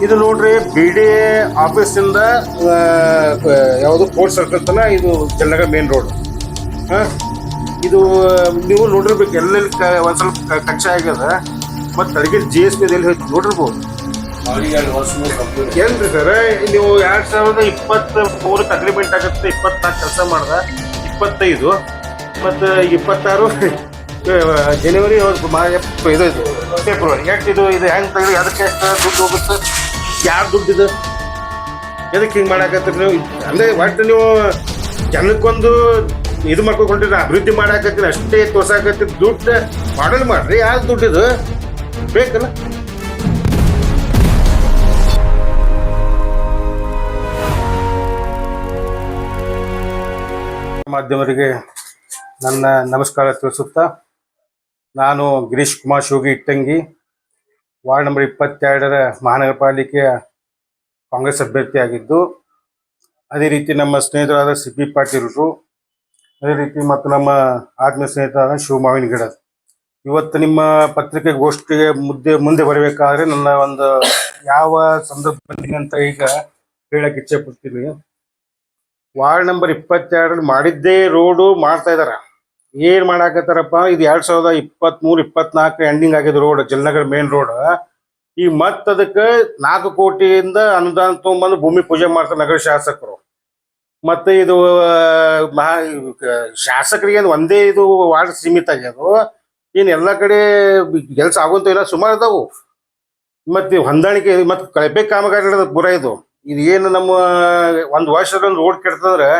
ಇದು ನೋಡ್ರಿ B D ಆಫೀಸಿಂದ ಯಾವುದು ಕೋರ್ಟ್ ಸರ್ಕಲ್ ತನ ಇದು ಜಲನಗರ ಮೇನ್ ರೋಡ್. ಇದು ನೀವು ನೋಡಿರ್ಬೇಕು ಎಲ್ಲೆಲ್ಲಿ ಒಂದು ಸ್ವಲ್ಪ ಕಚ್ಚಾ ಆಗ್ಯದ. ಮತ್ತು ಅಡಿಗೆ GSP ಎಲ್ಲಿ ಹೋಯ್ತು ನೋಡಿರ್ಬೋದು. ಏನ್ರಿ ಸರ್ ನೀವು 2023 ಅಗ್ರಿಮೆಂಟ್ ಆಗುತ್ತೆ, 24 ಕೆಲಸ ಮಾಡ್ದ, 25 ಮತ್ತು 26 ಜನವರಿ ಇದು ಫೆಬ್ರವರಿ. ಇದು ಹೆಂಗೆ ತೆಗೆದು ಅದಕ್ಕೆ ಎಷ್ಟು ದುಡ್ಡು ಹೋಗುತ್ತೆ? ಯಾರು ದುಡ್ಡಿದು ಎದಕ್ಕೆ ಹಿಂಗೆ ಮಾಡಾಕತ್ತೀರಿ ನೀವು? ಅಂದರೆ ಒಟ್ಟು ನೀವು ಜನಕ್ಕೊಂದು ಇದು ಮಾಡ್ಕೊಂಡ್ರಿ, ಅಭಿವೃದ್ಧಿ ಮಾಡಾಕತ್ತೀರಿ ಅಷ್ಟೇ ತೋರ್ಸಾಕತ್ತೀರಿ. ದುಡ್ಡು ಮಾಡಲ್ ಮಾಡ್ರಿ, ಯಾರು ದುಡ್ಡಿದು ಬೇಕಲ್ಲ. ಮಾಧ್ಯಮರಿಗೆ ನನ್ನ ನಮಸ್ಕಾರ ತಿಳಿಸುತ್ತಾ, ನಾನು ಗಿರೀಶ್ ಕುಮಾರ್ ಶೋಗಿ ಇಟ್ಟಂಗಿ, ವಾರ್ಡ್ ನಂಬರ್ 22ರ ಮಹಾನಗರ ಪಾಲಿಕೆಯ ಕಾಂಗ್ರೆಸ್ ಅಭ್ಯರ್ಥಿಯಾಗಿದ್ದು, ಅದೇ ರೀತಿ ನಮ್ಮ ಸ್ನೇಹಿತರಾದ CP ಪಾಟೀಲರು, ಅದೇ ರೀತಿ ಮತ್ತು ನಮ್ಮ ಆತ್ಮೀಯ ಸ್ನೇಹಿತರಾದ ಶಿವಮಾವಿನ ಗಿಡ. ಇವತ್ತು ನಿಮ್ಮ ಪತ್ರಿಕೆಗೋಷ್ಠಿಗೆ ಮುಂದೆ ಬರಬೇಕಾದ್ರೆ ನನ್ನ ಒಂದು ಯಾವ ಸಂದರ್ಭ ಬಂದಿದೆ ಅಂತ ಈಗ ಹೇಳಕ್ಕೆ ಇಚ್ಛೆ ಪಡ್ತೀನಿ. ವಾರ್ಡ್ ನಂಬರ್ 22ರಲ್ಲಿ ಮಾಡಿದ್ದೇ ರೋಡು ಮಾಡ್ತಾ ಇದಾರ. ಏನ್ ಮಾಡಾಕತ್ತಾರಪ್ಪ, ಇದು 2023-24 ಎಂಡಿಂಗ್ ಆಗಿದ್ದು ರೋಡ್, ಜಲನಗರ ಮೇನ್ ರೋಡ್. ಈ ಮತ್ತ ಅದಕ್ಕೆ 4 ಕೋಟಿಯಿಂದ ಅನುದಾನ ತಗೊಂಡ್ಬಂದು ಭೂಮಿ ಪೂಜೆ ಮಾಡ್ತಾರೆ ನಗರ ಶಾಸಕರು. ಮತ್ತೆ ಇದು ಶಾಸಕರಿಗೆ ಒಂದೇ ಇದು ವಾರ್ಡ್ ಸೀಮಿತ ಆಗ್ಯದು. ಏನು ಎಲ್ಲ ಕಡೆ ಕೆಲಸ ಆಗುವಂತ ಇಲ್ಲ, ಸುಮಾರು ಅದಾವು. ಮತ್ತೆ ಹೊಂದಾಣಿಕೆ ಮತ್ತೆ ಕಳಪೆ ಕಾಮಗಾರಿ ಪೂರ ಇದು. ಇದು ಏನು ನಮ್ಮ ಒಂದು ವರ್ಷದೊಂದು ರೋಡ್ ಕೆಡ್ತಂದ್ರೆ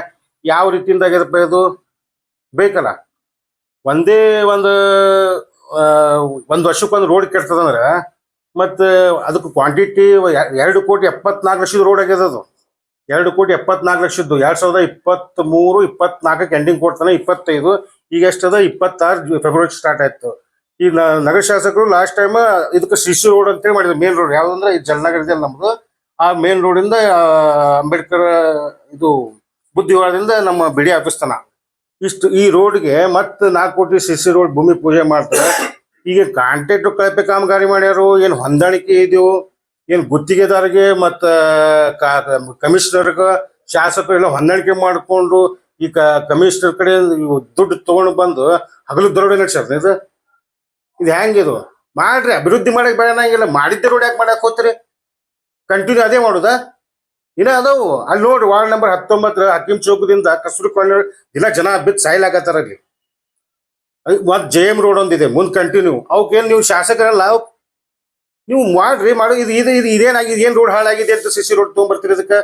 ಯಾವ ರೀತಿಯಿಂದ ಆಗ್ಯದಪ್ಪ ಇದು? ಬೇಕಲ್ಲ. ಒಂದೇ ಒಂದು ವರ್ಷಕ್ಕೊಂದು ರೋಡ್ ಕೆಡ್ತದಂದ್ರೆ ಮತ್ತು ಅದಕ್ಕೆ ಕ್ವಾಂಟಿಟಿ 2,74,00,000 ರೋಡ್ ಆಗ್ಯದ. ಅದು 2,74,00,000 2023-24 ಎಂಡಿಂಗ್ ಕೊಡ್ತಾನೆ. 25 ಈಗ ಎಷ್ಟದ 26 ಫೆಬ್ರವರಿ ಸ್ಟಾರ್ಟ್ ಆಯ್ತು. ಈ ನಗರ ಶಾಸಕರು ಲಾಸ್ಟ್ ಟೈಮ್ ಇದಕ್ಕೆ CC ರೋಡ್ ಅಂತೇಳಿ ಮಾಡಿದ್ರು. ಮೇನ್ ರೋಡ್ ಯಾವ್ದಂದ್ರೆ ಈ ಜಲನಗರದಲ್ಲಿ ನಮ್ದು ಆ ಮೇನ್ ರೋಡಿಂದ ಅಂಬೇಡ್ಕರ್ ಇದು ಬುದ್ಧಿವಾರದಿಂದ ನಮ್ಮ ಬಿಡಿ ಆಫೀಸ್ ತನ ಇಷ್ಟು ಈ ರೋಡ್ಗೆ ಮತ್ತೆ 4 ಕೋಟಿ CC ರೋಡ್ ಭೂಮಿ ಪೂಜೆ ಮಾಡ್ತಾರೆ. ಈಗ ಕಾಂಟ್ರಾಕ್ಟ್ ಕಳಪೆ ಕಾಮಗಾರಿ ಮಾಡ್ಯಾರು. ಏನು ಹೊಂದಾಣಿಕೆ ಇದೆಯೋ ಏನು ಗುತ್ತಿಗೆದಾರಿಗೆ ಮತ್ತು ಕಮಿಷನರ್ಗೆ ಶಾಸಕರು ಎಲ್ಲ ಹೊಂದಾಣಿಕೆ ಮಾಡಿಕೊಂಡು ಈ ಕಮಿಷನರ್ ಕಡೆ ದುಡ್ಡು ತಗೊಂಡು ಬಂದು ಹಗಲು ದರೋಡೆ ನಡೆಸ್ಯಾರ. ಇದು ಹೆಂಗಿದು? ಮಾಡ್ರಿ, ಅಭಿವೃದ್ಧಿ ಮಾಡಕ್ ಬೇಡಂಗಿಲ್ಲ. ಮಾಡಿದ್ದೆ ರೋಡ್ ಯಾಕೆ ಮಾಡಕ್ ಹೋಗ್ತೀರಿ? ಕಂಟಿನ್ಯೂ ಅದೇ ಮಾಡುದಾ? ಇನ್ನ ಅದಾವು ಅಲ್ಲಿ ನೋಡ್ರಿ. ವಾರ್ಡ್ ನಂಬರ್ 19 ಹಕ್ಕಿಂ ಚೌಕದಿಂದ ಕಸ್ತೂರಿ ಕೊಂಡ ದಿನ ಜನ ಬಿದ್ದು ಸಾಯ್ಲಾಕತ್ತಾರ. ಅಲ್ಲಿ ಒಂದು JM ರೋಡ್ ಒಂದಿದೆ ಮುಂದೆ ಕಂಟಿನ್ಯೂ. ಅವಕ್ಕೇನು ನೀವು ಶಾಸಕರಲ್ಲ, ನೀವು ಮಾಡ್ರಿ ಇದು ಇದೇನಾಗಿದೆ? ಏನ್ ರೋಡ್ ಹಾಳಾಗಿದೆ ಅಂತ CC ರೋಡ್ ತೊಗೊಂಡ್ಬರ್ತೀರಿ? ಇದಕ್ಕೆ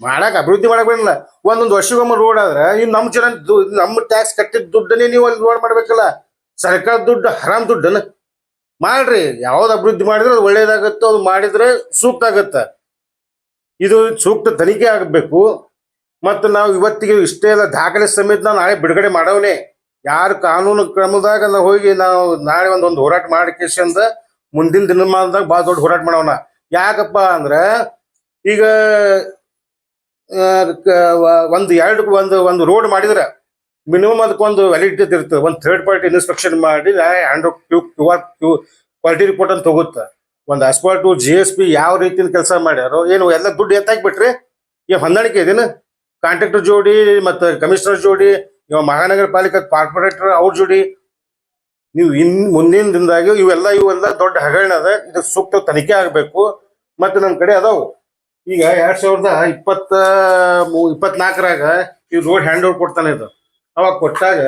ಮಾಡಕ್ ಅಭಿವೃದ್ಧಿ ಮಾಡಕ್ ಬೇಡಲ್ಲ. ಒಂದೊಂದು ವರ್ಷಗೊಮ್ಮೆ ರೋಡ್ ಆದ್ರೆ ಇನ್ನು ನಮ್ಮ ಜನ ನಮ್ಮ ಟ್ಯಾಕ್ಸ್ ಕಟ್ಟಿದ ದುಡ್ಡನ್ನೇ ನೀವು ಅಲ್ಲಿ ರೋಡ್ ಮಾಡ್ಬೇಕಲ್ಲ. ಸರ್ಕಾರ ದುಡ್ಡು ಹರಾಮ್ ದುಡ್ಡನ್ನ ಮಾಡ್ರಿ. ಯಾವ್ದು ಅಭಿವೃದ್ಧಿ ಮಾಡಿದ್ರೆ ಅದು ಒಳ್ಳೇದಾಗತ್ತೋ ಅದು ಮಾಡಿದ್ರೆ ಸೂಕ್ತ ಆಗತ್ತ. ಇದು ಸೂಕ್ತ ತನಿಖೆ ಆಗಬೇಕು. ಮತ್ತು ನಾವು ಇವತ್ತಿಗೆ ಇಷ್ಟೇ ಎಲ್ಲ ದಾಖಲೆ ಸಮೇತ ನಾವು ನಾಳೆ ಬಿಡುಗಡೆ ಮಾಡವನೇ. ಯಾರು ಕಾನೂನು ಕ್ರಮದಾಗ ನಾವು ಹೋಗಿ ನಾವು ನಾಳೆ ಒಂದು ಹೋರಾಟ ಮಾಡಿಕೆಶಂದ ಮುಂದಿನ ದಿನಮಾನದಾಗ ಭಾಳ ದೊಡ್ಡ ಹೋರಾಟ ಮಾಡೋಣ. ಯಾಕಪ್ಪ ಅಂದ್ರೆ ಈಗ ಒಂದು ರೋಡ್ ಮಾಡಿದ್ರೆ ಮಿನಿಮಮ್ ಅದಕ್ಕೊಂದು ವ್ಯಾಲಿಡಿಟಿ ಇರ್ತದೆ. ಒಂದು ಥರ್ಡ್ ಪಾರ್ಟಿ ಇನ್ಸ್ಪೆಕ್ಷನ್ ಮಾಡಿ ಕ್ವಾಲಿಟಿ ರಿಪೋರ್ಟ್ ಅಂತ ಹೋಗುತ್ತೆ. ಒಂದು ಅಸ್ಪಾಲ್ಟು GSP ಯಾವ ರೀತಿಯ ಕೆಲಸ ಮಾಡ್ಯಾರೋ ಏನು ಎಲ್ಲ ದುಡ್ಡು ಎತ್ತಾಕ್ಬಿಟ್ರಿ. ಈಗ ಹೊಂದಾಣಿಕೆ ಇದೇನು ಕಾಂಟ್ರಾಕ್ಟರ್ ಜೋಡಿ ಮತ್ತು ಕಮಿಷನರ್ ಜೋಡಿ, ಇವಾಗ ಮಹಾನಗರ ಪಾಲಿಕೆ ಕಾರ್ಪೊರೇಟರ್ ಅವ್ರ ಜೋಡಿ ನೀವು ಮುಂದಿನ ದಿನದಾಗಿ ಇವೆಲ್ಲ ದೊಡ್ಡ ಹಗರಣ ಅದ. ಇದು ಸೂಕ್ತ ತನಿಖೆ ಆಗಬೇಕು. ಮತ್ತು ನಮ್ಮ ಕಡೆ ಅದಾವು. ಈಗ 2024ರಾಗ ಈ ರೋಡ್ ಹ್ಯಾಂಡ್ ಓವರ್ ಕೊಡ್ತಾನೆ. ಇದು ಅವಾಗ ಕೊಟ್ಟಾಗ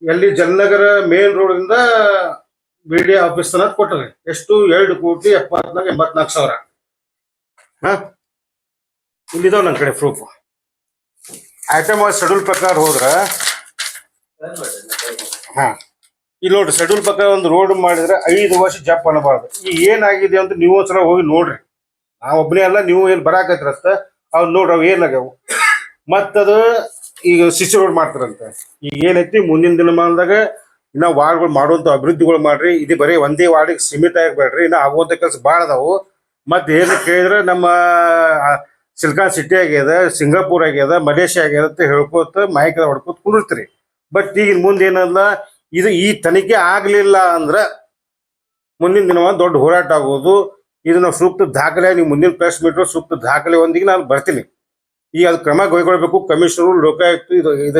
ಎಲ್ಲಿ ಜಲನಗರ ಮೇನ್ ರೋಡಿಂದ BD ಆಫೀಸ್ ತನಕ ಕೊಟ್ಟರೆ ಎಷ್ಟು? 2,74,84,000. ಇಲ್ಲಿದಾವ ನನ್ನ ಕಡೆ ಪ್ರೂಫ್. ಐಟಮ್ ಶೆಡ್ಯೂಲ್ ಪ್ರಕಾರ ಹೋದ್ರೆ ಇಲ್ಲಿ ನೋಡ್ರಿ, ಶೆಡ್ಯೂಲ್ ಪ್ರಕಾರ ಒಂದು ರೋಡ್ ಮಾಡಿದ್ರೆ 5 ವರ್ಷ ಜಪ್ ಅನ್ನಬಾರ್ದು. ಈಗ ಏನಾಗಿದೆ ಅಂತ ನೀವು ಒಂದ್ಸಲ ಹೋಗಿ ನೋಡ್ರಿ. ನಾವು ಒಬ್ಬನೇ ಅಲ್ಲ, ನೀವು ಏನು ಬರಾಕತ್ರಸ್ತ ಅವ್ರು ನೋಡ್ರಿ ಅವು ಏನಾಗ್ಯಾವು. ಮತ್ತದು ಈಗ CC ರೋಡ್ ಮಾಡ್ತಾರಂತೆ. ಈಗ ಏನೈತಿ ಮುಂದಿನ ದಿನಮಾನದಾಗ ಇನ್ನ ವಾರ್ಡ್ಗಳು ಮಾಡುವಂತ ಅಭಿವೃದ್ಧಿಗಳು ಮಾಡ್ರಿ. ಇದು ಬರೀ ಒಂದೇ ವಾರ್ಡಿಗೆ ಸೀಮಿತ ಆಗಬೇಡ್ರಿ. ಇನ್ನ ಆಗುವಂತ ಕೆಲಸ ಭಾಳ ಅದಾವು. ಮತ್ತೆ ಏನು ಕೇಳಿದ್ರೆ ನಮ್ಮ ಸಿಲಿಕಾನ್ ಸಿಟಿ ಆಗ್ಯದ, ಸಿಂಗಾಪುರ್ ಆಗ್ಯದ, ಮಲೇಷ್ಯಾ ಆಗ್ಯದ ಅಂತ ಹೇಳ್ಕೋತ ಮಾಹಿತಿ ಹೊಡ್ಕೋತ ಕುಂದಿರ್ತೀರಿ. ಬಟ್ ಈಗ ಮುಂದೆ ಏನಲ್ಲ, ಇದು ಈ ತನಿಖೆ ಆಗ್ಲಿಲ್ಲ ಅಂದ್ರ ಮುಂದಿನ ದಿನ ದೊಡ್ಡ ಹೋರಾಟ ಆಗೋದು. ಇದನ್ನ ಸೂಕ್ತ ದಾಖಲೆ, ನೀವು ಮುಂದಿನ ಪ್ರೆಸ್ ಮೀಟ್ ಸೂಕ್ತ ದಾಖಲೆ ಒಂದಿಗೆ ನಾನು ಬರ್ತೀನಿ. ಈಗ ಅದು ಕ್ರಮ ಕೈಗೊಳ್ಬೇಕು. ಕಮಿಷನರು, ಲೋಕಾಯುಕ್ತ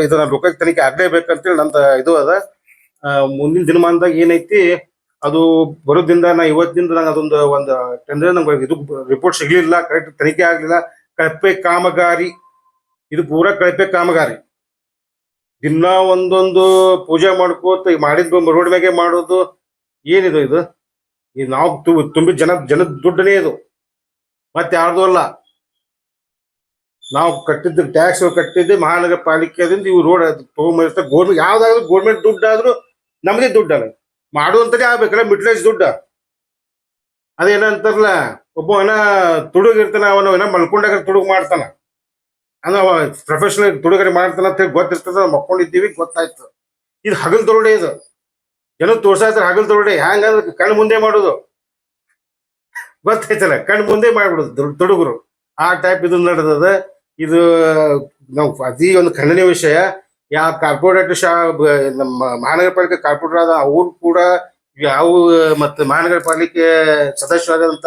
ಇದನ್ನ ಲೋಕಾಯುಕ್ತ ತನಿಖೆ ಆಗ್ಲೇಬೇಕಂತೇಳಿ ನಂದು ಇದು ಅದ. ಮುಂದಿನ ದಿನಮಾನದಾಗ ಏನೈತಿ ಅದು ಬರೋದ್ರಿಂದ ನಾ ಇವತ್ತಿನಿಂದ ನಂಗೆ ಅದೊಂದು ನಂಗೆ ಇದು ರಿಪೋರ್ಟ್ ಸಿಗ್ಲಿಲ್ಲ, ಕರೆಕ್ಟ್ ತನಿಖೆ ಆಗ್ಲಿಲ್ಲ. ಕಳಪೆ ಕಾಮಗಾರಿ, ಇದು ಪೂರಾ ಕಳಪೆ ಕಾಮಗಾರಿ. ದಿನ ಒಂದೊಂದು ಪೂಜೆ ಮಾಡ್ಕೋತ ಮಾಡಿದ್ ರೋಡ್ ಮ್ಯಾಗೆ ಮಾಡೋದು. ಏನಿದು ಇದು? ಇದು ನಾವು ತುಂಬಿ ಜನದ ದುಡ್ಡನೇ ಇದು, ಮತ್ತೆ ಯಾರ್ದು ಅಲ್ಲ. ನಾವು ಕಟ್ಟಿದ್ದ ಟ್ಯಾಕ್ಸ್ ಕಟ್ಟಿದ್ದೆ ಮಹಾನಗರ ಪಾಲಿಕೆದಿಂದ ಇವು ರೋಡ್ ತಗೊಂಡ್ಬರ್ತಾರೆ. ಗೋರ್ಮೆಂಟ್ ಯಾವ್ದಾದ್ರು ಗೋರ್ಮೆಂಟ್ ದುಡ್ಡು ಆದ್ರೂ ನಮ್ದೇ ದುಡ್ಡಲ್ಲ, ಮಾಡುವಂತದೇ ಆಗ್ಬೇಕಲ್ಲ. ಮಿಡ್ಲೇಜ್ ದುಡ್ಡ ಅದೇನಂತಾರಲ್ಲ, ಒಬ್ಬ ತುಡುಗಿರ್ತಾನ, ಅವನ ಮಲ್ಕೊಂಡಾಗ ತುಡುಗು ಮಾಡ್ತಾನ, ಅಂದ್ರೆ ಅವ ಪ್ರೊಫೆಷನಲ್ ತುಡುಗರಿ ಮಾಡ್ತಾನ ಅಂತ ಹೇಳಿ ಗೊತ್ತಿರ್ತದ. ಮಕ್ಕೊಂಡಿದ್ದೀವಿ, ಗೊತ್ತಾಯ್ತು. ಇದು ಹಗಲ್ ದೊರಡೆ, ಇದು ಜನ ತೋರ್ಸಾಯ್ತಾರ. ಹಗಲ್ ದೊರಡೆ ಹ್ಯಾಂಗಂದ್ರೆ ಕಣ್ಣು ಮುಂದೆ ಮಾಡೋದು, ಗೊತ್ತೈತಲ್ಲ, ಕಣ್ಣು ಮುಂದೆ ಮಾಡ್ಬಿಡುದು ತುಡುಗರು. ಆ ಟೈಪ್ ಇದು ನಡೆದದ. ಇದು ನಾವು ಅತಿ ಒಂದು ಖಂಡನೀಯ ವಿಷಯ. ಯಾವ ಕಾರ್ಪೊರೇಟ್ ನಮ್ಮ ಮಹಾನಗರ ಪಾಲಿಕೆ ಕಾರ್ಪೊರೇಟರ್ ಆದ ಅವ್ರು ಕೂಡ ಯಾವ ಮತ್ತೆ ಮಹಾನಗರ ಪಾಲಿಕೆ ಸದಸ್ಯರಾದಂತ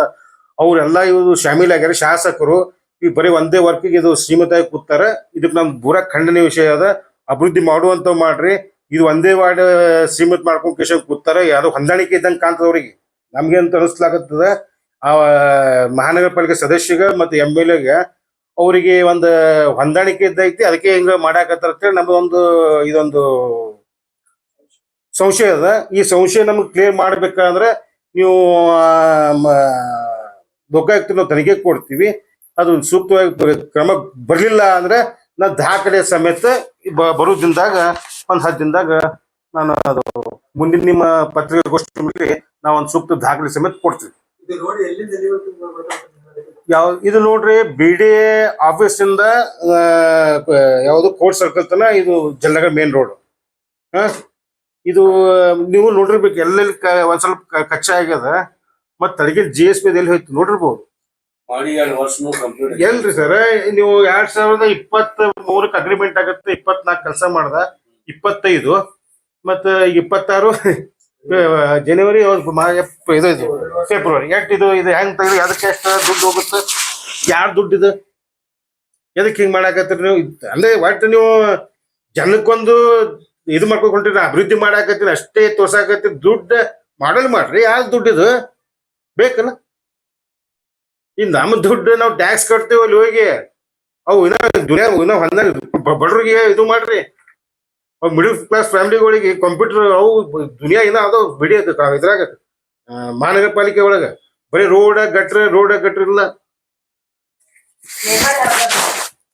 ಅವರೆಲ್ಲ ಇವರು ಶಾಮೀಲ್ ಆಗ್ಯಾರ. ಶಾಸಕರು ಈ ಬರೀ ಒಂದೇ ವರ್ಕಿಗೆ ಇದು ಶ್ರೀಮತಾಗಿ ಕೂತಾರ. ಇದಕ್ಕೆ ನಮ್ ಪೂರಾ ಖಂಡನೀಯ ವಿಷಯ ಅದ. ಅಭಿವೃದ್ಧಿ ಮಾಡುವಂತ ಮಾಡ್ರಿ. ಇದು ಒಂದೇ ವಾರ್ಡ್ ಶ್ರೀಮತ್ ಮಾಡ್ಕೊಂಡ್ ಕೇಶ ಕೂತಾರ. ಯಾರು ಹೊಂದಾಣಿಕೆ ಇದ್ದಂಗೆ ಕಾಣ್ತದ ಅವ್ರಿಗೆ. ನಮ್ಗೆ ಅಂತ ಅನಿಸ್ಲಾಗತ್ತದ ಆ ಮಹಾನಗರ ಪಾಲಿಕೆ ಸದಸ್ಯಗ ಮತ್ತೆ MLA ಅವರಿಗೆ ಒಂದು ಹೊಂದಾಣಿಕೆ ಇದ್ದೈತಿ, ಅದಕ್ಕೆ ಹಿಂಗ ಮಾಡಾಕತ್ತಾರ ಅಂತೇಳಿ ನಮ್ದೊಂದು ಇದೊಂದು ಸಂಶಯ ಅದ. ಈ ಸಂಶಯ ನಮ್ಗೆ ಕ್ಲಿಯರ್ ಮಾಡ್ಬೇಕಂದ್ರೆ ನೀವು ಲೋಕಾಯುಕ್ತ ನಾವು ತನಿಖೆ ಕೊಡ್ತೀವಿ. ಅದು ಸೂಕ್ತವಾಗಿ ಕ್ರಮ ಬರ್ಲಿಲ್ಲ ಅಂದ್ರೆ ನಾ ದಾಖಲೆ ಸಮೇತ ಬರೋ ದಿನದಾಗ ಒಂದ್ 10 ದಿನದಾಗ ನಾನು ಅದು ಮುಂದಿನ ನಿಮ್ಮ ಪತ್ರಿಕಾಗೋಷ್ಠಿ ನಾವು ಒಂದು ಸೂಕ್ತ ದಾಖಲೆ ಸಮೇತ ಕೊಡ್ತೀವಿ. ಇದು ನೋಡ್ರಿ, BDA ಆಫೀಸ್ ಇಂದ ಯಾವುದು ಕೋರ್ಟ್ ಸರ್ಕಲ್ ತನ ಇದು ಜಲನಗರ ಮೇನ್ ರೋಡ್. ಇದು ನೀವು ನೋಡಿರ್ಬೇಕು, ಎಲ್ಲೆಲ್ಲಿ ಒಂದ್ ಸ್ವಲ್ಪ ಕಚ್ಚಾ ಆಗ್ಯದ. ಮತ್ತ ಅಡಿಗೆ GSP ಎಲ್ಲಿ ಹೋಯ್ತು ನೋಡಿರ್ಬೋದು. ಎಲ್ರಿ ಸರ್, ನೀವು 2023 ಅಗ್ರಿಮೆಂಟ್ ಆಗತ್ತೆ. 24 ಕೆಲಸ ಮಾಡ್ದ, 25 ಮತ್ತ 26 ಜನವರಿ ಇದು ಫೆಬ್ರವರಿ ಇದು ಹೆಂಗ್ ತೆಗ್ರಿ? ಅದಕ್ಕೆ ಎಷ್ಟು ದುಡ್ಡು ಹೋಗುತ್ತೆ? ಯಾರ್ ದುಡ್ಡು ಇದು? ಎದಕ್ ಹಿಂಗ್ ಮಾಡಾಕತ್ರಿ ನೀವು? ಅಂದ್ರೆ ಒಟ್ಟು ನೀವು ಜನಕ್ಕೊಂದು ಇದು ಮಾಡ್ಕೊಂಡ್ ಹೊಂಟ್ರಿ, ಅಭಿವೃದ್ಧಿ ಮಾಡಾಕತ್ತೀನಿ ಅಷ್ಟೇ ತೋರ್ಸಾಕತ್ತೀರಿ. ದುಡ್ಡು ಮಾಡಲ್ ಮಾಡ್ರಿ, ಯಾರು ದುಡ್ಡು ಇದು ಬೇಕಲ್ಲ? ಈ ನಮ್ಮ ದುಡ್ಡು ನಾವು ಟ್ಯಾಕ್ಸ್ ಕಟ್ತೀವಿ ಅಲ್ಲಿ ಹೋಗಿ. ಅವು ಇನ್ನ ಬಡ್ರಿಗೆ ಇದು ಮಾಡ್ರಿ. ಅವ್ ಮಿಡಲ್ ಕ್ಲಾಸ್ ಫ್ಯಾಮಿಲಿಗಳಿಗೆ ಕಂಪ್ಯೂಟರ್ ಅವು ದುನಿಯಾ ಏನ ಅದಾವ ಬಿಡಿ. ಇದ್ರಾಗ ಮಹಾನಗರ ಪಾಲಿಕೆ ಒಳಗ ಬರೀ ರೋಡ್ ಗಟ್ರ ಇಲ್ಲ.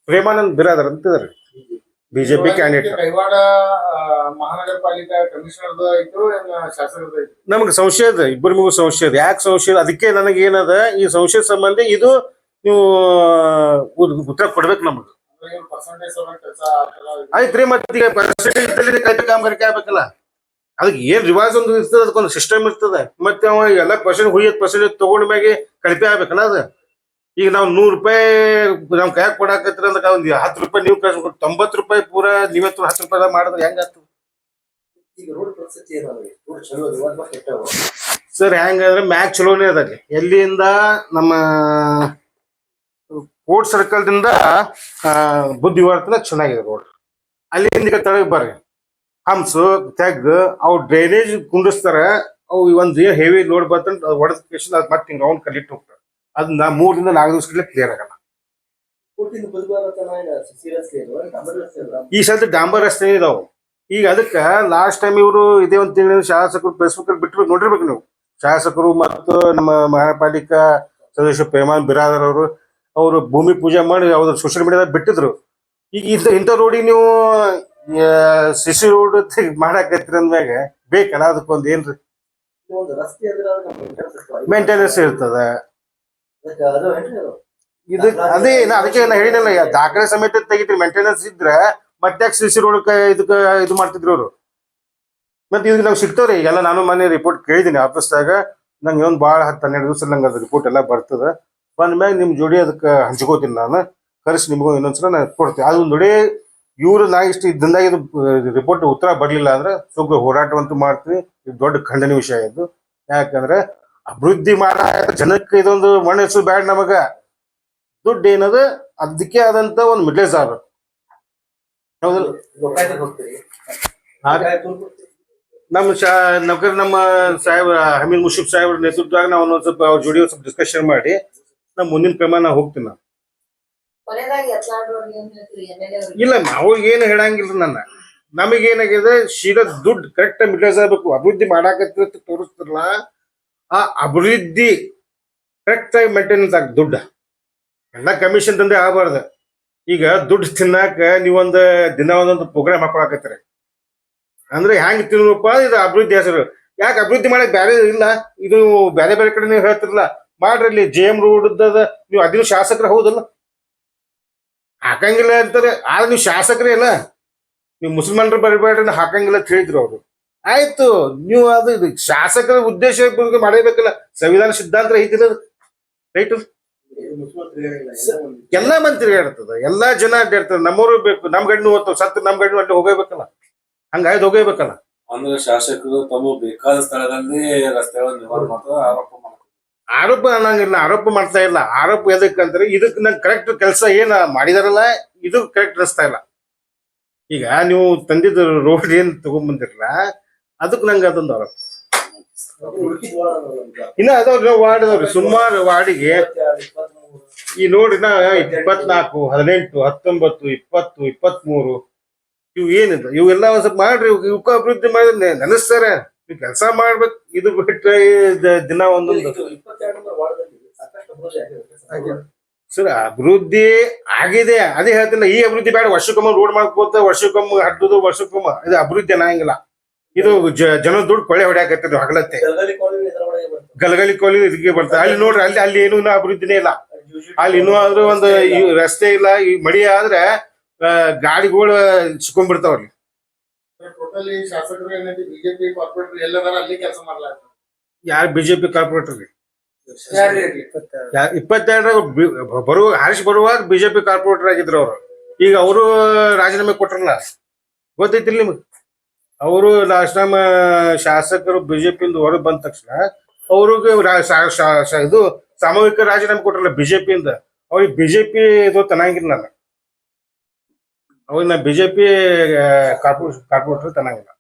ಪ್ರೇಮಾನಂದ್ ಬಿರಾದರ್ ಅಂತಿದಾರೆ, BJP ಕ್ಯಾಂಡಿಡೇಟ್. ಮಹಾನಗರ ಪಾಲಿಕೆ ಕಮಿಷನರ್ ನಮ್ಗೆ ಸಂಶಯ ಅದ, ಇಬ್ಬರಿಗೂ ಸಂಶಯ ಅದ. ಯಾಕೆ ಸಂಶಯ? ಅದಕ್ಕೆ ನನಗೆ ಏನದ ಈ ಸಂಶಯ ಸಂಬಂಧ ಇದು ನೀವು ಉತ್ತರ ಕೊಡ್ಬೇಕು ನಮ್ಗೆ. ಆಯ್ತ್ರಿ, ಮತ್ತೆ ಈಗ ಪರ್ಸೆಂಟೇಜ್ ಕಲ್ಪೆ ಕಾಮಗಾರಿಕೆ ಆಗ್ಬೇಕಲ್ಲ. ಅದಕ್ಕೆ ಏನ್ ರಿವಾಜ್ ಒಂದು ಇರ್ತದೆ, ಅದಕ್ಕೊಂದು ಸಿಸ್ಟಮ್ ಇರ್ತದೆ. ಮತ್ತೆ ಅವ ಎಲ್ಲ ಪರ್ಸೆಂಟೇಜ್ ತಗೊಂಡ ಮ್ಯಾಗೆ ಕಳಪೆ ಆಗ್ಬೇಕಲ್ಲ ಅದು. ಈಗ ನಾವು 100 ರೂಪಾಯಿ ನಮ್ ಕೈಯಾಗ ಕೊಡಾಕತ್ರಿ ಅಂದ್ರೆ ಒಂದ್ 10 ರೂಪಾಯಿ ನೀವು ಕಳ್ಸ್ಬೇಕು. 90 ರೂಪಾಯಿ ಪೂರಾ ನೀವೇ 10 ರೂಪಾಯಿ ಮಾಡಿದ್ರೆ ಹೆಂಗಾಗ್ತದೆ? ಸರ್ ಹೆಂಗಂದ್ರೆ ಮ್ಯಾಕ್ ಚಲೋನೇ ಅದಾಗೆ. ಎಲ್ಲಿಂದ ನಮ್ಮ ಕೋರ್ಟ್ ಸರ್ಕಲ್ ದಿಂದ ಬುದ್ಧಿವಾರ್ತನ ಚೆನ್ನಾಗಿದೆ ರೋಡ್. ಅಲ್ಲಿಂದ ತಳಗ್ ಬರ್ರಿ, ಹಂಸು ತೆಗ್ ಅವು ಡ್ರೈನೇಜ್ ಕುಂಡಿಸ್ತಾರ. ಅವು ಒಂದ್ ಹೆವಿ ಲೋಡ್ ಬರ್ತಂತ ಹೊಡೆದ ಕೇಶನ್ ಅದ್ ಮತ್ತೆ ರೌಂಡ್ ಕಲಿಟ್ಟು ಹೋಗ್ತಾರೆ. ಅದನ್ನ 3 ರಿಂದ 4 ದಿವಸಕ್ಕೆ ಕ್ಲಿಯರ್ ಆಗಲ್ಲ. ಈ ಸಲ ಡಾಂಬರ್ ರಸ್ತೆ ಇದಾವು. ಈಗ ಅದಕ್ಕ ಲಾಸ್ಟ್ ಟೈಮ್ ಇವರು ಇದೇ ಒಂದು ತಿಂಗಳ ಶಾಸಕರು ಫೇಸ್ಬುಕ್ ಅಲ್ಲಿ ಬಿಟ್ಟು ನೋಡಿರ್ಬೇಕು ನೀವು. ಶಾಸಕರು ಮತ್ತು ನಮ್ಮ ಮಹಾನಗರ ಪಾಲಿಕಾ ಸದಸ್ಯ ಪ್ರೇಮಾನಂದ್ ಬಿರಾದರ್ ಅವರು ಭೂಮಿ ಪೂಜೆ ಮಾಡಿ ಅವ್ರ ಸೋಷಿಯಲ್ ಮೀಡಿಯಾದಾಗ ಬಿಟ್ಟಿದ್ರು. ಈಗ ಇಂಥ ರೋಡಿಗೆ ನೀವು ಸಿಸಿ ರೋಡ್ ಮಾಡಾಕತ್ರಿ ಅಂದ್ಮ್ಯಾಗ ಬೇಕಲ್ಲ, ಅದಕ್ಕೊಂದು ಏನ್ರಿ ಮೇಂಟೆನೆನ್ಸ್ ಇರ್ತದ. ಇದು ಅದೇ ಅದಕ್ಕೆ ನಾ ಹೇಳಿನಲ್ಲ, ದಾಖಲೆ ಸಮೇತ ತೆಗಿತೀರಿ. ಮೇಂಟೆನೆನ್ಸ್ ಇದ್ರೆ ಮತ್ತೆ ಸಿಸಿ ರೋಡ್ ಇದಕ್ಕ ಇದು ಮಾಡ್ತಿದ್ರು ಅವರು. ಮತ್ತೆ ಇದಕ್ಕೆ ನಾವು ಸಿಗ್ತಾವ್ರಿ ಎಲ್ಲ. ನಾನು ಮೊನ್ನೆ ರಿಪೋರ್ಟ್ ಕೇಳಿದೀನಿ ಆಫೀಸ್ದಾಗ. ನಂಗೆ ಇನ್ನೊಂದು ಭಾಳ 10-12 ದಿವಸ ನಂಗೆ ಅದು ರಿಪೋರ್ಟ್ ಎಲ್ಲ ಬರ್ತದ. ಬಂದ್ಮ್ಯಾಗ ನಿಮ್ ಜೋಡಿ ಅದಕ್ಕೆ ಹಂಚ್ಕೋತೀನಿ. ನಾನು ಕರೆಸಿ ನಿಮಗೂ ಇನ್ನೊಂದ್ಸಲ ನಾನು ಕೊಡ್ತೀನಿ. ಅದು ನೋಡಿ ಇವ್ರು ನಾ ಇಷ್ಟು ಇದ್ದಾಗ ಇದು ರಿಪೋರ್ಟ್ ಉತ್ತರ ಬರ್ಲಿಲ್ಲ ಅಂದ್ರೆ ಸೂಕ್ತ ಹೋರಾಟವಂತೂ ಮಾಡ್ತೀವಿ. ಇದು ದೊಡ್ಡ ಖಂಡನೀಯ ವಿಷಯ ಇದು. ಯಾಕಂದ್ರೆ ಅಭಿವೃದ್ಧಿ ಮಾಡ ಜನಕ್ಕೆ ಇದೊಂದು ಮಣ್ಣು ಬ್ಯಾಡ ನಮಗ ದುಡ್ಡು ಏನದ ಅದಕ್ಕೆ ಆದಂತ ಒಂದು ಮಿಡ್ಲೇಜ್ ಆಗ್ಬೇಕು ಹೌದಲ್ಲ ನಮ್ಮ ಸಾಹೇಬ್ ಹಮೀದ್ ಮುಷಿಫ್ ಸಾಹೇಬ್ರ ನೇತೃತ್ವದಾಗ ನಾವು ಒಂದ್ ಸ್ವಲ್ಪ ಅವ್ರ ಜೋಡಿ ಸ್ವಲ್ಪ ಡಿಸ್ಕಷನ್ ಮಾಡಿ ನಮ್ ಮುಂದಿನ ಕ್ರಮ ನಾ ಹೋಗ್ತೀನಿ ನಾನು ಇಲ್ಲ ಅವ್ರಿಗೆ ಏನು ಹೇಳಂಗಿಲ್ಲ ನನ್ನ ನಮಗೇನಾಗಿದೆ ಶೀಲ ದುಡ್ಡು ಕರೆಕ್ಟ್ ಮಿಡ್ಲೇಜ್ ಆಗ್ಬೇಕು ಅಭಿವೃದ್ಧಿ ಮಾಡಾಕತ್ತ ತೋರಿಸ್ತಿರಲ್ಲ ಆ ಅಭಿವೃದ್ಧಿ ಕರೆಕ್ಟ್ ಆಗಿ ಮೇಂಟೆನೆನ್ಸ್ ಆಗ ದುಡ್ಡು ಎಲ್ಲ ಕಮಿಷನ್ ತಂದೆ ಆಗಬಾರ್ದು ಈಗ ದುಡ್ಡು ತಿನ್ನಾಕ ನೀವೊಂದು ದಿನ ಒಂದೊಂದು ಪ್ರೋಗ್ರಾಮ್ ಹಾಕೊಳಕತ್ತೀರಿ ಅಂದ್ರೆ ಹೆಂಗ್ ತಿನ್ನಪ್ಪ ಇದು ಅಭಿವೃದ್ಧಿ ಹೆಸರು ಯಾಕೆ ಅಭಿವೃದ್ಧಿ ಮಾಡಕ್ ಬ್ಯಾರೆ ಇಲ್ಲ ಇದು ಬೇರೆ ಬೇರೆ ಕಡೆ ನೀವು ಹೇಳ್ತಿರಲ್ಲ ಮಾಡ್ರಿ ಇಲ್ಲಿ JM ರೋಡ್ ನೀವು ಅದಿನ ಶಾಸಕರು ಹೌದಲ್ಲ ಹಾಕಂಗಿಲ್ಲ ಅಂತಾರೆ ಆದ್ರೆ ನೀವು ಶಾಸಕರೇ ಅಲ್ಲ ನೀವು ಮುಸಲ್ಮಾನರು ಬರಬೇಡ್ರಿ ಹಾಕಂಗಿಲ್ಲ ಅಂತ ಹೇಳಿದ್ರು ಅವ್ರು ಆಯ್ತು ನೀವು ಅದು ಇದು ಶಾಸಕರ ಉದ್ದೇಶ ಮಾಡಬೇಕಲ್ಲ ಸಂವಿಧಾನ ಸಿದ್ಧಾಂತ ಐತಿಲ್ಲ ರೈಟ್ ಎಲ್ಲಾ ಮಂದಿ ತಿರುಗಾಡ್ತದ ಎಲ್ಲಾ ಜನ ಅಡ್ಡಾಡ್ತದ ನಮ್ಮವ್ರು ಬೇಕು ನಮ್ ಗಡಿನೂ ಹೋಗ್ತಾವ ಸತ್ ನಮ್ ಗಡಿನೂ ಅಡ್ಡ ಹೋಗಬೇಕಲ್ಲ ಹಂಗಾಯ್ತು ಹೋಗಬೇಕಲ್ಲ ಅಂದ್ರೆ ಶಾಸಕರು ತಮ್ಮ ಬೇಕಾದ ಸ್ಥಳದಲ್ಲಿ ರಸ್ತೆಗಳನ್ನು ನಿರ್ಮಾಣ ಮಾಡ್ತಾರೆ ಆರೋಪ ಅನ್ನಂಗಿಲ್ಲ ಆರೋಪ ಮಾಡ್ತಾ ಇಲ್ಲ ಆರೋಪ ಎದಕ್ಕಂದ್ರೆ ಇದಕ್ ನಂಗೆ ಕರೆಕ್ಟ್ ಕೆಲಸ ಏನ ಮಾಡಿದಾರಲ್ಲ ಇದು ಕರೆಕ್ಟ್ ಅನಿಸ್ತಾ ಇಲ್ಲ ಈಗ ನೀವು ತಂದಿದ್ದ ರೋಡ್ ಏನ್ ತಗೊಂಡ್ಬಂದಿರಲ್ಲ ಅದಕ್ಕೆ ನಂಗೆ ಅದೊಂದು ಆರೋಪ ಇನ್ನ ಅದಾವ್ರಿ ವಾರ್ಡ್ ಅದಾವ್ರಿ ಸುಮಾರು ವಾರ್ಡಿಗೆ ಈ ನೋಡ್ರಿನ 24, 18, 19, 20, 23 ಇವು ಏನಿದೆ ಇವೆಲ್ಲ ಒಂದ್ ಸ್ವಲ್ಪ ಮಾಡ್ರಿ ಇವಕ್ಕ ಅಭಿವೃದ್ಧಿ ಮಾಡಿದ್ರೆ ನೆನೆಸ್ತಾರೆ ನೀವು ಕೆಲಸ ಮಾಡ್ಬೇಕು ಇದು ಬಿಟ್ರೆ ದಿನ ಒಂದೊಂದು ಸರ್ ಅಭಿವೃದ್ಧಿ ಆಗಿದೆ ಅದೇ ಹೇಳ್ತಿಲ್ಲ ಈ ಅಭಿವೃದ್ಧಿ ಬೇಡ ವರ್ಷಕ್ಕೊಮ್ಮ ರೋಡ್ ಮಾಡ್ಕೋತ ವರ್ಷಕ್ಕೊಮ್ಮ ಹಡ್ಡುದು ವರ್ಷಕ್ಕೊಮ್ಮ ಇದು ಅಭಿವೃದ್ಧಿ ಅನ್ನಂಗಿಲ್ಲ ಇದು ಜನ ದುಡ್ಡು ಕೊಳ್ಳೆ ಹೊಡ್ಯಾಕತ್ತಿದ್ರು ಹಗಲತ್ತೆ ಗಲಗಲಿ ಕೋಲಿ ಇದಕ್ಕೆ ಬರ್ತದೆ ಅಲ್ಲಿ ನೋಡ್ರಿ ಅಲ್ಲಿ ಅಲ್ಲಿ ಏನೂ ಅಭಿವೃದ್ಧಿನೇ ಇಲ್ಲ ಅಲ್ಲಿ ಇನ್ನೂ ಆದ್ರೂ ಒಂದು ರಸ್ತೆ ಇಲ್ಲ ಈ ಮಳಿ ಆದ್ರೆ ಗಾಡಿಗಳು ಸಿಕ್ಕೊಂಡ್ಬಿಡ್ತಾವ್ರಿ ಟೋಟಲಿ ಶಾಸಕರು ಏನೈತಿ ಬಿಜೆಪಿ ಕಾರ್ಪೊರೇಟರ್ ಎಲ್ಲದಾರ ಅಲ್ಲಿ ಕೆಲಸ ಮಾಡ್ಲಾಗ್ತದೆ ಯಾರು ಬಿಜೆಪಿ ಕಾರ್ಪೊರೇಟರ್ ರೀ 22 ಬರುವ ಹಾರಿಸಿ ಬರುವಾಗ ಬಿಜೆಪಿ ಕಾರ್ಪೊರೇಟರ್ ಆಗಿದ್ರು ಅವರು ಈಗ ಅವರು ರಾಜೀನಾಮೆ ಕೊಟ್ರಲ್ಲ ಗೊತ್ತೈತಿಲ್ಲ ನಿಮ್ಗೆ ಅವರು ಲಾಸ್ಟ್ ಟೈಮ್ ಶಾಸಕರು ಬಿಜೆಪಿಯಿಂದ ಹೊರಗೆ ಬಂದ ತಕ್ಷಣ ಅವ್ರಿಗೆ ಇದು ಸಾಮೂಹಿಕ ರಾಜೀನಾಮೆ ಕೊಟ್ರಲ್ಲ ಬಿಜೆಪಿಯಿಂದ ಅವ್ರಿಗೆ ಬಿಜೆಪಿ ಇದು ತನಂಗಿಲ್ಲ ಅವ್ರಿಗೆ ನಾ ಬಿಜೆಪಿ ಕಾರ್ಪೊರೇಟರ್ ತನಂಗಿಲ್ಲ